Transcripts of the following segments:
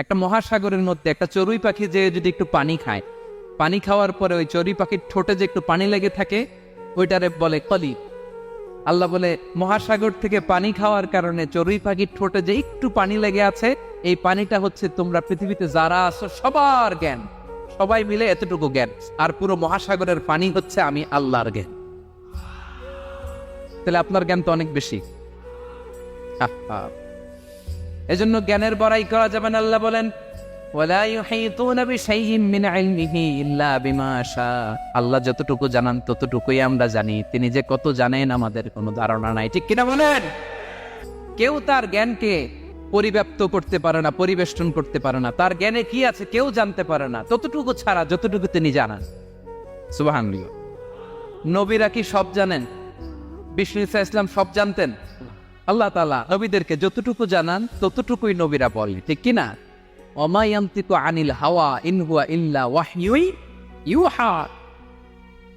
একটা মহাসাগরের মধ্যে একটা চড়ুই পাখি যে যদি একটু পানি খায়, পানি খাওয়ার পরে ওই চড়ুই পাখির ঠোঁটে যে একটু পানি লেগে থাকে ওইটারে বলে কলি। আল্লাহ বলে মহাসাগর থেকে পানি খাওয়ার কারণে চড়ুই পাখির ঠোঁটে যে একটু পানি লেগে আছে, এই পানিটা হচ্ছে তোমরা পৃথিবীতে যারা আছো সবার জ্ঞান, সবাই মিলে এতটুকু জ্ঞান, আর পুরো মহাসাগরের পানি হচ্ছে আমি আল্লাহর জ্ঞান। তাহলে আপনার জ্ঞান তো অনেক বেশি। এজন্য জ্ঞানের বড়াই করা যাবে না। আল্লাহ বলেন ওয়ালা ইউহিতুনা বিশাইইন মিন ইলমিহি ইল্লা বিমা শাআ। আল্লাহ যতটুকু জানান ততটুকুই আমরা জানি, তিনি যে কত জানেন আমাদের কোনো ধারণা নাই, ঠিক কিনা বলেন? কেউ তার জ্ঞানকে পরিব্যাপ্ত করতে পারে না, পরিবেষ্টন করতে পারে না, তার জ্ঞানে কি আছে কেউ জানতে পারে না ততটুকু ছাড়া যতটুকু তিনি জানান। সুবহানাল্লাহ। নবীরা কি সব জানেন? বিষ্ণু ঈসা ইসলাম সব জানতেন? আল্লাহ তাআলা নবীদেরকে যতটুকু জানান ততটুকুই নবীরা বলে, ঠিক কিনা? ওমা ইয়ানতিকু আনিল হাওয়া ইন হুয়া ইল্লা ওয়াহয়ুন ইউহা।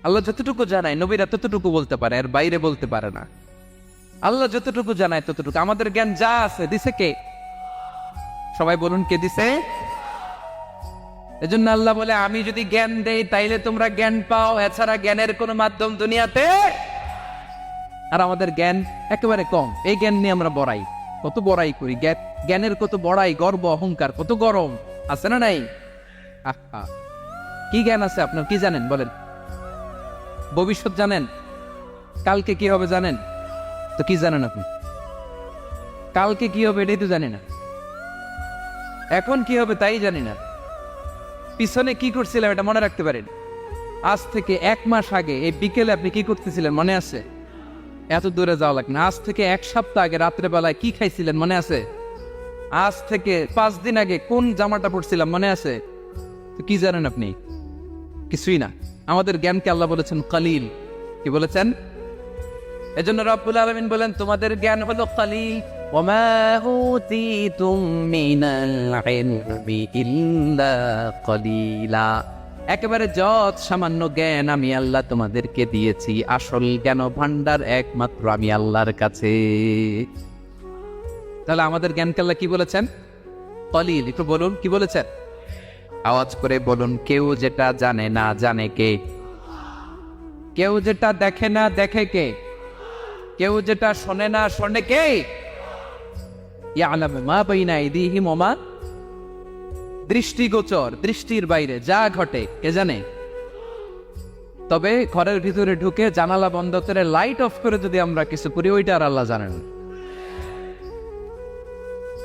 আল্লাহ যতটুকু জানায় নবীরা ততটুকু বলতে পারে, এর বাইরে বলতে পারে না। আল্লাহ যতটুকু জানায় ততটুকু। আমাদের জ্ঞান যা আছে দিছে কে? সবাই বলুন, কে দিছে? এজন্য আল্লাহ বলে আমি যদি জ্ঞান দেই তাইলে তোমরা জ্ঞান পাও, এছাড়া জ্ঞানের কোনো মাধ্যম দুনিয়াতে। আর আমাদের জ্ঞান একেবারে কম, এই জ্ঞান নিয়ে আমরা বড়াই, কত বড়াই করি, জ্ঞানের কত বড়াই, গর্ব অহংকার, কত গরম আছে না নাই? কি জ্ঞান আছে আপনার? কি জানেন বলেন? ভবিষ্যৎ জানেন? কালকে কি হবে জানেন? তো কি জানেন আপনি? কালকে কি হবে এটাই তো জানি না, এখন কি হবে তাই জানি না, পিছনে কি করছিলাম এটা মনে রাখতে পারেন? আজ থেকে 1 মাস আগে এই বিকেলে আপনি কি করতেছিলেন মনে আছে? এত দূরে যাওয়া লাগে না। আজ থেকে 1 সপ্তাহ আগে রাত্রে বেলায় কি খাইছিলেন মনে আছে? আজ থেকে 5 দিন আগে কোন জামাটা পরছিলাম মনে আছে? তো কি জানেন আপনি? কিছুই না। আমাদের জ্ঞানকে আল্লাহ বলেছেন কালিল। কি বলেছেন? এজন্য রব্বুল আলামিন বলেন তোমাদের জ্ঞান হলো কালিল। ওমা উতিতুম মিনাল ইলমি ইল্লা কালিলা। একেবারে যত সামান্য জ্ঞান আমি আল্লাহ তোমাদেরকে দিয়েছি, আসল জ্ঞান ভান্ডার একমাত্র আমি আল্লাহর কাছে। তাহলে আমাদের জ্ঞানকে আল্লাহ কি বলেছেন? কলিল। একটু বলুন কি বলেছেন? আওয়াজ করে বলুন। কেউ যেটা জানে না জানে কে? কেউ যেটা দেখে না দেখে কে? কেউ যেটা শোনে না শোনে কে? ইয়ালামু মা বাইনা আইদিহিম ওয়া মা, দৃষ্টিগোচর, দৃষ্টির বাইরে যা ঘটে কে জানে? তবে ঘরের ভিতরে ঢুকে জানালা বন্ধ করে লাইট অফ করে যদি আমরা কিছু করি ওইটা আর আল্লাহ জানেন।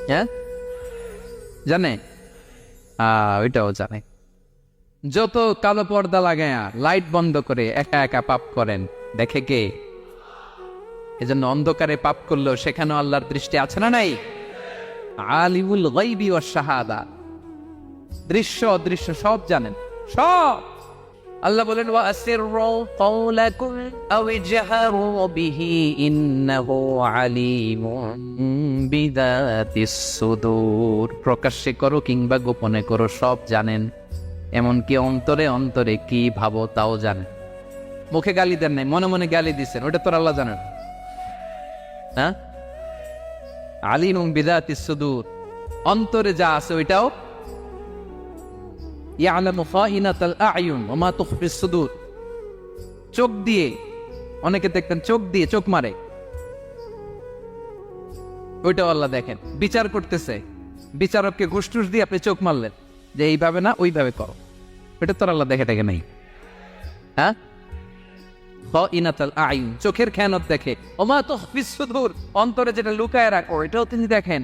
হ্যাঁ জানে, ওইটাও জানে। যত কালো পর্দা লাগায়া লাইট বন্ধ করে একা একা পাপ করেন দেখে কে? এজন্য অন্ধকারে পাপ করলেও সেখানেও আল্লাহর দৃষ্টি আছে না নাই? আলিমুল গায়বি ওয়াশ শাহাদা, দৃশ্য অদৃশ্য সব জানেন, সব। আল্লাহ বলেন ওয়া আসিররু কাওলাকুম আও ইজহারু বিহি ইন্নাহু আলিমুন বিযাতিস সুদূর। প্রকাশ্যে করো কিংবা গোপনে করো সব জানেন, এমনকি অন্তরে অন্তরে কি ভাবো তাও জানেন। মুখে গালি দেন নাই, মনে মনে গালি দিচ্ছেন, ওটা তো আল্লাহ জানেন। হ্যাঁ, আলিমুন বিযাতিস সুদূর, অন্তরে যা আছে ওইটাও। ইয়ালামু খাইনাতাল আ'য়ুন ওয়া মা তুখফিস সুদূর। চোখ দিয়ে, অনেকে দেখতেন চোখ দিয়ে চোখ মারে, ওইটাও আল্লাহ দেখেন। বিচার করতেছে, বিচারককে ঘুষ টুস দিয়ে আপনি চোখ মারলেন যে এইভাবে না ওইভাবে করো, ওইটা তো আল্লাহ দেখে টাকে নাই। হ্যাঁ, খাইনাতাল আ'য়ুন, চোখের খেয়ানত দেখে। ওয়া মা তুখফিস সুদূর, অন্তরে যেটা লুকায় রাখো এটাও তিনি দেখেন।